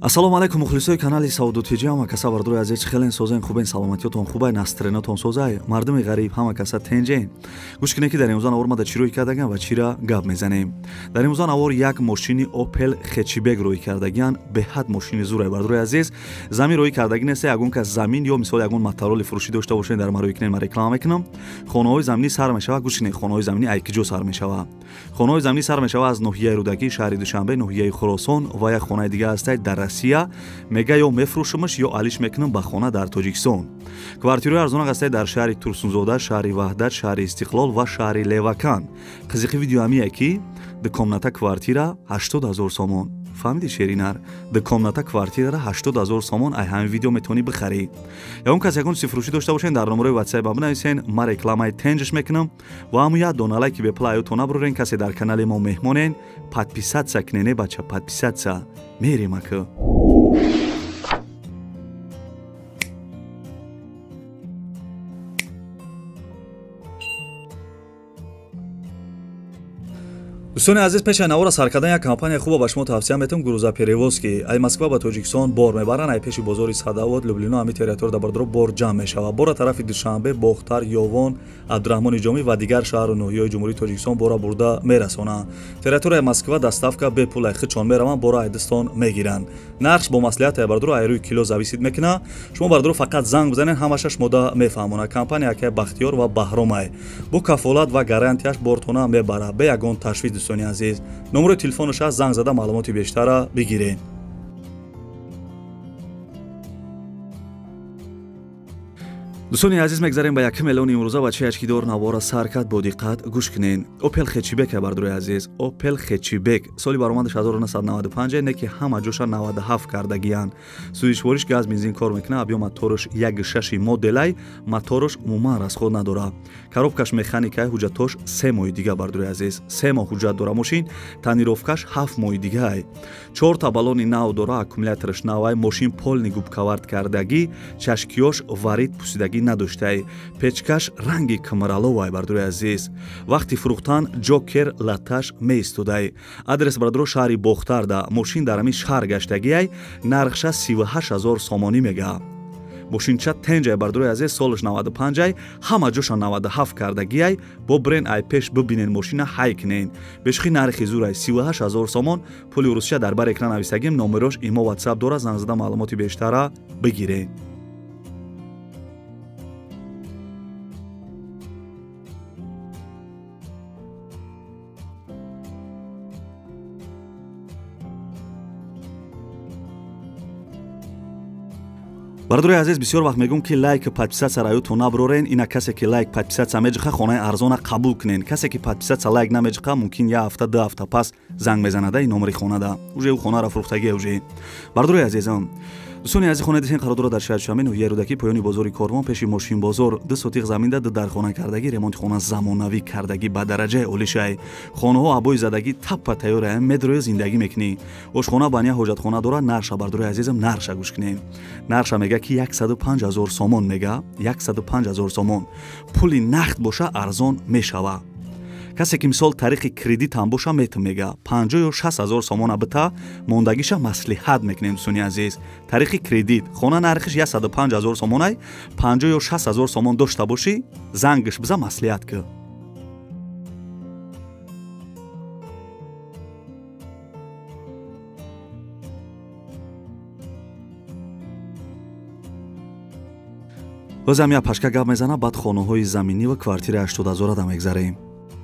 Ассалому алайкум мухлисои канали Сауду Тиҷама каса бардуи азиз хелен созен хубен саломатиётон хубай настренотон созай мардуми ғариб ҳама каса тенҷен гӯш кине ки дар имрӯзан авор дар чӣ рӯй кардаган ва чира гап мезанем. Дар имрӯзан авор як мошини Opel Hatchback рӯй кардаган беҳад мошини зуре бардуи азиз замин рӯй кардагӣ нест ягон кас замин ё мисол ягон материали фурӯшӣ дошта бошед дар марӯи кинен ма реклама мекунам. Хонаҳои заминӣ сар мешавад гӯш кине хонаҳои заминӣ айкиҷо сар мешавад. Хонаҳои заминӣ сар мешавад аз ноҳияи Рӯдакӣ шаҳри Душанбе ноҳияи Хуросон ва як хонаи дигар ҳастад дар Россия мега ё мефурӯшимаш ё алиш мекунам ба хона дар Тоҷикистон. Квартираи арзонак ҳастад дар шаҳри Турсунзода, шаҳри Ваҳдат, шаҳри Истиқлол ва шаҳри Левакан. Қизиқи видео ҳамие ки дукомната квартира 80000 сомон. Фаҳмиди шеринар? Дукомната квартира 80000 сомон ай ҳамин видео метавонӣ бихарӣ. Ягон кас ягон чизи фурӯшӣ дошта бошен дар номерои WhatsApp ба бинависен, ма рекламаи тенҷаш мекунам ва ҳамун як дона лайки бепла аётон набурен касе дар канали мо меҳмонен, подписаться кунене бача подписаться. Мерим ака. دوستان عزیز پیش نوار سر کردن یک کمپانی خوب با شما توصیه میتونم گروزا پریوز کی ای مسکو با تاجیکستان بار میبرن ای پیش بازار صداوت لوبلینا همی تریتور در بردرو بار جمع میشه بار طرف دوشنبه باختر یوان عبدالرحمن جامی و دیگر شهر و ناحیه‌های جمهوری تاجیکستان بار برده میرسونه تریتور مسکو دستافکا به پول خچون میروان بار ایدستان میگیرن نقش با مصلحت بردرو ای روی کیلو زویسید میکنه شما بردرو فقط زنگ بزنین همشش مده میفهمونه کمپانی که بختیار و بهرام با کفالت و گارانتیش بارتونه میبره به یگان تشویق دوستان عزیز نمره تلفنش از زنگ زده معلومات بیشتر بگیرین. دوستانی عزیز مگذاریم به 1 میلیون امروزه و چه اشکیدار نوار سرکت با دقت گوش کنین. Opel Hatchback بردروی عزیز Opel Hatchback سالی برآمدش 1995 نه که همه جوش 97 کردگیان سویچوارش گاز بنزین کار میکنه ابیو موتورش 1.6 مدلای موتورش عموما расход نداره коробкаш механикаи ҳуҷҷатош 3 моҳи дига бардуи азиз 3 моҳ ҳуҷҷат дора мошин танировкаш 7 моҳи дига 4 та балони нав дора аккумулятораш навай мошин полни губкавард кардагӣ чашкиёш варид пусидагӣ надоштай печкаш ранги камараловай бардуи азиз вақти фурӯхтан ҷокер латаш меистодай адрес бардуро шаҳри бохтарда мошин дар ҳамин шаҳр гаштагиай нархша 38000 сомонӣ мега мошинча тенҷай бардуи азиз солаш 95 ҳама ҷоша 97 кардагиай бо брен ай пеш бибинен мошина ҳай кунен бешихи нархи зурай 38000 сомон пули русча дар бар экран нависагим номерош имо WhatsApp дора занг зада маълумоти бештара бигирен. бардуи азиз бисёр вақт мегӯм ки лайк подписатсия раётон набурорен ина касе ки лайк подписатсия меҷиқа хонаи арзона қабул кунен касе ки подписатсия лайк намеҷиқа мумкин 1 ҳафта 2 ҳафта пас занг мезанада и номери хонада уже ӯ хонара фурӯхтагия уже бардуи азизам دوستانی عزیز خانه دیدین قرار داره در شهر شامل نوحیه رودکی پایانی بازار کاروان پیش ماشین بازار 2 سوتیق زمین ده در خانه کردگی ремонт خانه زمانوی کردگی با درجه اولی شای خانه ها ابوی زدگی تپ تیاره مدروی زندگی میکنی آشخانه بانیا حاجت خانه داره نرش بردوی عزیزم نرش گوش کنین نرش میگه کی 105000 سومون میگه 105000 سومون پولی نقد باشه ارزان میشوه کسی که مثال طریق کردیت هم باشه میگه 50 یا 60000 سومون ابتا موندگیش مصلحت میکنیم دوستانی عزیز طریق کردیت خونه نرخش 105000 سومونای 50 یا 60000 سومون داشته باشی زنگش بزن مصلحت که بازم پشکه گپ میزنه بعد خانه‌های زمینی و کвартира 80000 را میگذاریم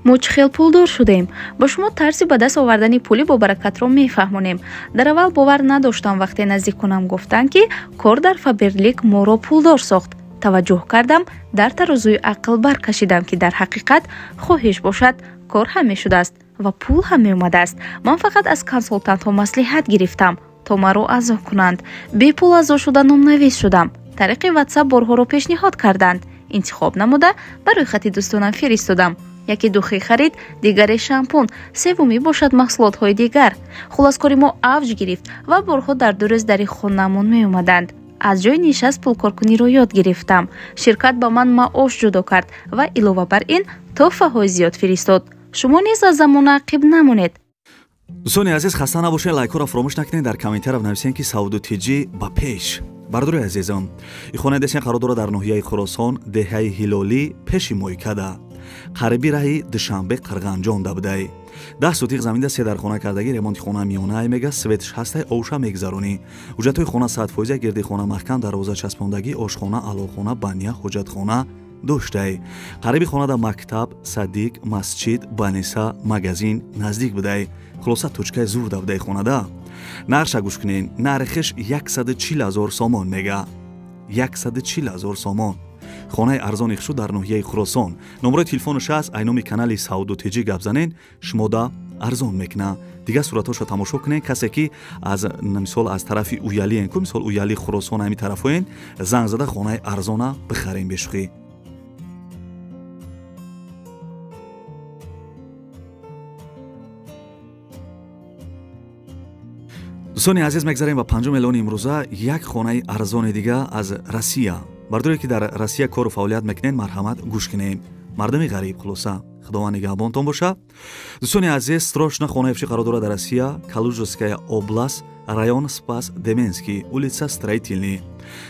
мо чӣ хел пулдор шудем ба шумо тарзи ба даст овардани пули бобаракатро мефаҳмонем дар аввал бовар надоштам вақте наздикунам гуфтанд ки кор дар фаберлик моро пулдор сохт таваҷҷӯҳ кардам дар тарозуи ақл баркашидам ки дар ҳақиқат хоҳиш бошад кор ҳам мешудааст ва пул ҳам меомадааст ман фақат аз консултантҳо маслиҳат гирифтам то маро азо кунанд бепул азо шуда номнавис шудам тариқи WhatsApp борҳоро пешниҳод карданд интихоб намуда барои хати дӯстонам фиристодам яке духи харид дигаре шампун севуми бошад маҳсулотҳои дигар хулос кори мо авҷ гирифт ва борҳо дар дурез дари хонамон меомаданд аз ҷои нишаст пулкоркуниро ёд гирифтам ширкат ба ман маош ҷудо кард ва илова бар ин тоҳфаҳои зиёд фиристод шумо низ аз замона ақиб намонед дӯстони азиз, хаста набошед, лайкҳоро фаромӯш накунед, дар комментариё нависед ки Сауду Тиҷӣ ба пеш. бардори азизам, ихона десен қарор дорад дар ноҳияи Хӯросон, деҳаи Ҳилолӣ, пеши Мойкада, қариби раҳи Душанбе Қирғанҷон дабудай. 10 сутиқ заминда се дар хона кардаги ремонти хона миёнае мега светш ҳастай овша мегзаронӣ. ҳуҷҷатҳои хона 100% гирди хона маҳкам, дарвоза часпондагӣ, ошхона, алоқхона, баня, ҳоҷатхона доштай. қариби хонада мактаб, садик, масҷид, баниса, магазин наздик будай. хулоса точкаи зур давдай хонада. нарша гӯш кунен, нархиш 140,000 сомон мега. 140,000 сомон. хонаи арзони хушуд дар ноҳияи Хӯросон. номерои телефонаш аст, айноми канали Сауду Тиҷӣ гап занен, шумода арзон мекуна. дигар суратҳошро тамошо кунен. касе ки аз мисол аз тарафи уялиен, ку мисол уяли Хӯросон ҳами тарафоен, занг зада хонаи арзона бихарем бешухӣ. дӯстони азиз, мегзарем ба панҷум эълони имрӯза. як хонаи арзони дига аз Россия. бардоре ки дар Россия кору фаъолият мекунед, марҳамат гӯш кунед. мардами ғариб, хулоса худованд нигаҳбонтон боша. дӯстони азиз, срочно хонаи фишӣ қарор дорад дар Россия, Калужская област, район Спас Деменский, улица Строительный.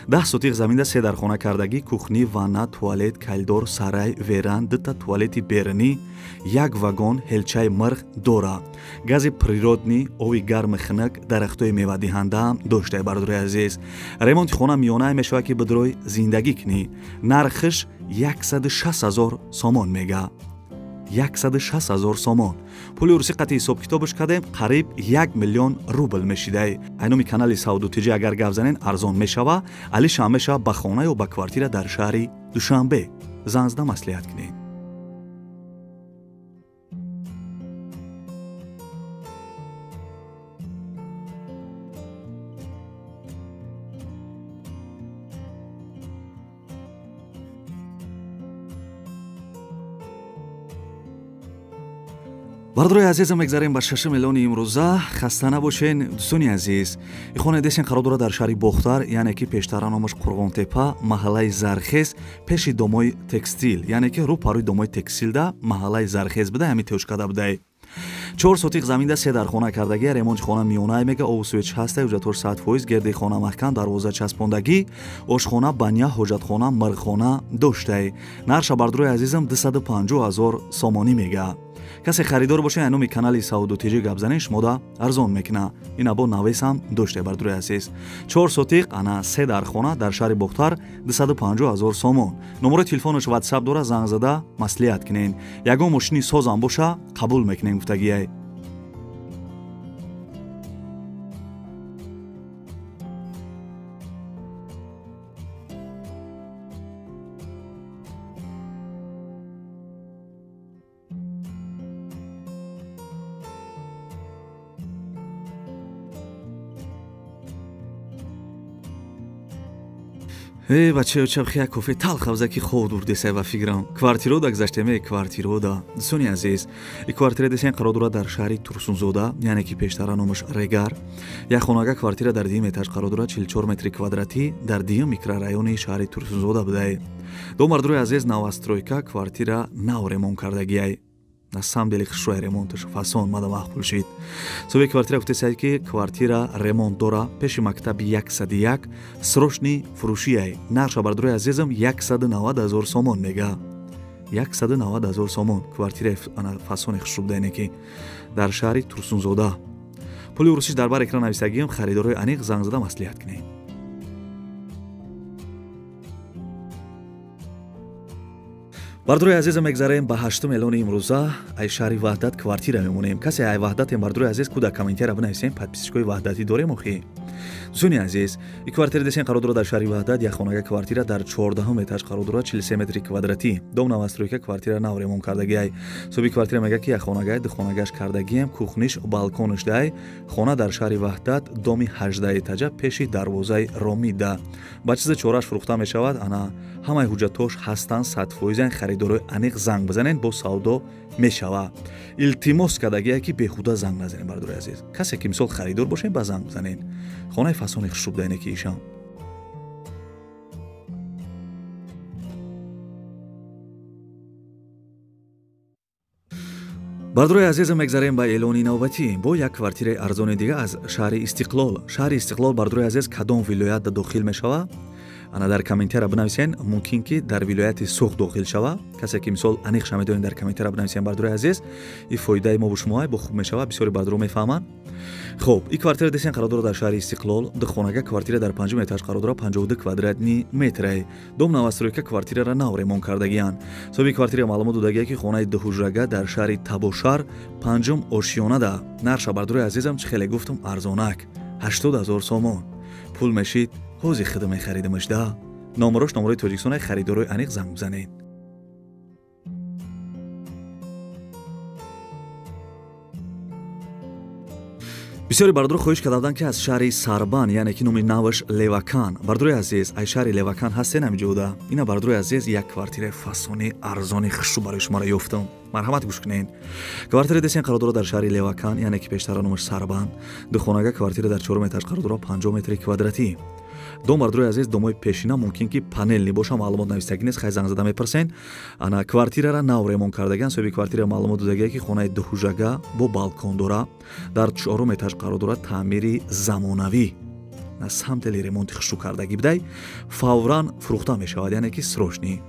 10 сутиқ заминда се дар хона кардагӣ, кухни, ванна, туалет, калидор, сарай, веран, дutta туалети берунӣ, як вагон ҳелчаи мирғ дора. гази природнӣ, ови гарми хунук, дарахтои мевадиҳандаам доштае. бардори азиз, ремонти хона миёнае мешавад ки бидрои зиндагӣ кунӣ. нархиш 160,000 сомон мега. 160,000 сомон. пули урусӣ қати ҳисоб китобаш кардем, қариб 1 миллион рубл мешидай. айноми канали Сауду Тиҷӣ агар гап занен, арзон мешава, алишам мешава ба хона ё ба квартира дар шаҳри Душанбе. занг зада маслиҳат кунед. бардори азизам, мегзарем ба 6 эълони имрӯза. хаста набошен дӯстони азиз. ихона десен қарор дорад дар шаҳри Бохтар, яъне ки пештара номаш Қурғонтепа, маҳаллаи Зархез, пеши домои текстил, яъне ки рӯ парои домои текстилда маҳаллаи Зархез буда, ҳами тӯшкада будай. 4 сотиқ заминда се дар хона кардагӣ, ремонти хона миёнае мега, ову свеч ҳастай, ҳуҷҷатҳош 100%, гирди хона маҳкам, дарвоза часпондагӣ, ошхона, баня, ҳоҷатхона, мирғхона доштай. нарша бардори азизам 250,000 сомонӣ мега. касе харидор боша, айноми канали Сауду Тиҷӣ гап занен, шумода арзон мекуна. ин або навесам доштае. бардори азиз, 4 сотиқ ана се дар хона дар шаҳри Бохтар, 250,000 сомон. номерои телефонаш WhatsApp дора, занг зада маслиҳат кунен. ягон мошини созам боша, қабул мекунем гуфтагияй. бачаё хия кофе талхавза ки хов дурдесай ва фикрам. Квартирода гузаштемаи квартирода. дӯстони азиз, и квартира десен қарор дорад дар шаҳри Турсунзода, яъне ки пештара номаш Регар. як хонага квартира дар 2 этаж қарор дорад, 44 метри квадратӣ, дар 2 микрорайони шаҳри Турсунзода будай. ду мардури азиз, новостройка квартира нав ремонт кардагиай. на самом деле хушрӯи ремонташ фасон мада маҳқул шид. соҳиби квартира гуфтесай ки квартира ремонт дора, пеши мактаби 101, срочни фурӯшияй. нарша бардори азизам 190,000 сомон мега. 190,000 сомон. квартираи фасони хушрӯбдайне ки дар шаҳри Турсунзода. пули урусиш дар бар экран нависагиам, харидорои аниқ занг зада маслиҳат кунед. бардори азизам, мегзарем ба 8 эълони имрӯза. ай шаҳри Ваҳдат квартира мемонем. касе ай Ваҳдатем, бардори азиз, ку дар комментария бинависем, подписчикои Ваҳдатӣ дорем охи. дӯстони азиз, и квартира десен қарор дорад дар шаҳри Ваҳдат, як хонага квартира дар 14 этаж қарор дорад, 43 метри квадратӣ. дом новостройка квартира нав ремонт кардагиай. соҳиби квартира мега ки як хонагай, ду хонагаш кардагиам, кухниш, балкониш дай. хона дар шаҳри Ваҳдат, доми 18 этажа, пеши дарвозаи Ромида. ба чизи чораш фурӯхта мешавад. ана ҳамаи ҳуҷҷатош ҳастанд, 100%. харидорои аниқ занг бизанен, бо савдо мешава. илтимос кардагиай ки беҳуда занг назанен. бардори азиз, касе ки мисол харидор бошен, ба занг бизанен. хонаи фасони хушрӯбдайне ки ишам. бардурои азезам мегзарем ба эълони навбатӣ бо як квартираи арзони дига аз шаҳри Истиқлол. Шаҳри Истиқлол бардурои азез кадом вилоят дохил мешавад? ана дар комментара бинависен, мумкин ки дар вилояти Суғ дохил шава. Касе ки мисол аниқ шамедонин дар комментара бинависен бардурои азез, и фоидаи мо бо шумо бо хуб мешава, бисёри бардуро мефаҳманд. Хуб, и квартира десен қарор дорад дар шаҳри Истиқлол, духонага квартира дар 5 этаж қарор дорад, 52 квадратни метрае. Дом навастройка квартирара нав ремонт кардагиянд. соҳиби квартира маълумот додагия ки хонаи дуҳужрага дар шаҳри Табошар 5 ошиёнада. нарша бардурои азезам чӣ хеле гуфтам арзонак 80 000 сомон. пул мешид ҳози хида мехаридамашда. номарош номарои тоҷикистонаи харидорои аниқ занг бизанед. бисёри бардуро хоҳиш карданд ки аз шаҳри Сарбан, яъне ки номи наваш Левакан. бардурои азез, ай шаҳри Левакан ҳастен ҳамиҷода? ина бардурои азез як квартираи фасони арзони хушрӯ барои шуморо ёфтам. марҳамат гӯш кунед. квартира десен қарор дорад дар шаҳри Левакан, яъне ки пештара номаш Сарбан. духонага квартира дар 4 этаж қарор дорад, 50 метри квадратӣ. дом бардурои азез, домои пешина мумкин ки панелни боша, маълумот навистагӣ нест, хай занг зада мепарсен. ана квартирара нав ремонт кардаган. соҳиби квартира маълумот додагия ки хонаи дуҳужага бо балкон дора, дар 4 этаж қарор дорад, таъмири замонавӣ. на самтели ремонти хушрӯ кардагӣ бидай фавран фурӯхта мешавад, яъне ки срочнӣ.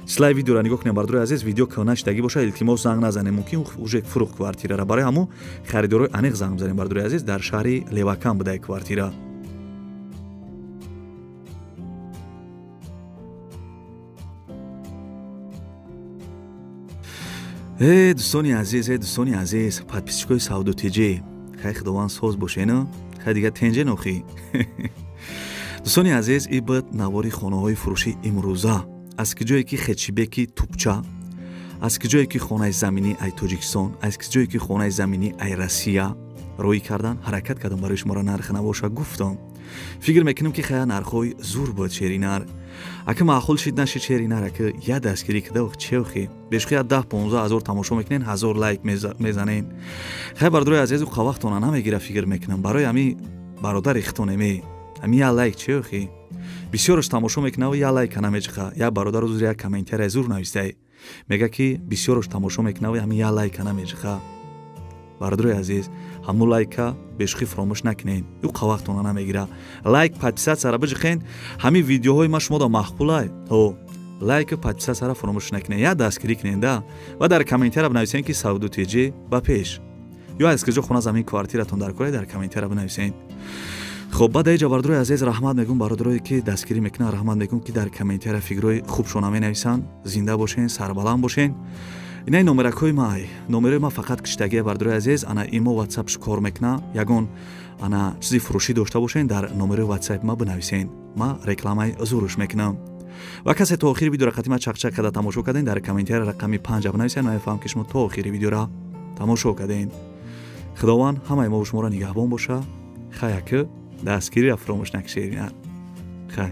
числаи видеора нигоҳ кунем бардурои азез, видео ки нашидагӣ боша, илтимос занг назанем, мумкин уже фурӯхт квартирара. барои ҳамун харидорои аниқ занг бизанем бардурои азез, дар шаҳри Левакан бидай квартира. дӯстони азиз, дӯстони азиз, подписчикои Савду Тиҷи, хай худованд соз бошена, хай дига тенҷе нохӣ. дӯстони азиз, и бад навори хонаҳои фурӯши имрӯза. аз киҷое ки хечибеки тупча, аз киҷое ки хонаи заминӣ ай Тоҷикистон, аз киҷое ки хонаи заминӣ ай Россия роӣ кардан, ҳаракат кардам барои шуморо нарх навоша гуфтам. фикр мекунам ки хая нархҳои зур буд шеринар. ака маъқул шид нашид шеринар, ака я дастгирӣ кида чехи бешқия 10-15 ҳазор тамошо мекунен, 1000 лайк мезанен. хай бардурои азезу қавақтона намегира, фикр мекунам барои ами бародари хитонеме ами я лайк чехи бисёраш тамошо мекунав, я лайка намеҷиха. я бародару зур як комментария зур навистай мега ки бисёраш тамошо мекунав, ами я лайка намеҷиха. бародари азиз, ҳамну лайка бешухӣ фаромӯш накунед, ю қавақтона намегира. лайк подписатсияра биҷихен, ҳамин видеоҳои ма шумода маҳқулай ҳо лайка подписатсияра фаромӯш накунед, я дастгирӣ кунед да ва дар комментария бинависен ки Савду Тиҷи ба пеш, ё аз киҷо хона замин квартиратон дар кора дар комментария бинависен. хуб, баъд аиҷа бародари азиз, раҳмат мегӯм бародарое ки дастгирӣ мекунанд, раҳмат мегӯм ки дар комментария фикрҳои хубшона менависанд. зинда бошен, сарбаланд бошен. инаи номеракҳои май, номерои ма фақат киштагия бародари азиз, ана имо ватсапш кор мекуна, ягон ана чизи фурӯшӣ дошта бошен, дар номерои ватсап ма бинависен, ма рекламаи зуруш мекунам. ва касе то охири видеора қатима чақчақ када тамошо карден, дар комментария рақами 5 бинависен, ма мефаҳмам ки шумо то охири видеора тамошо карден. худованд ҳамаи мо шуморо нигаҳбон боша. хай ака дастгирӣ фаромӯш накунед. хай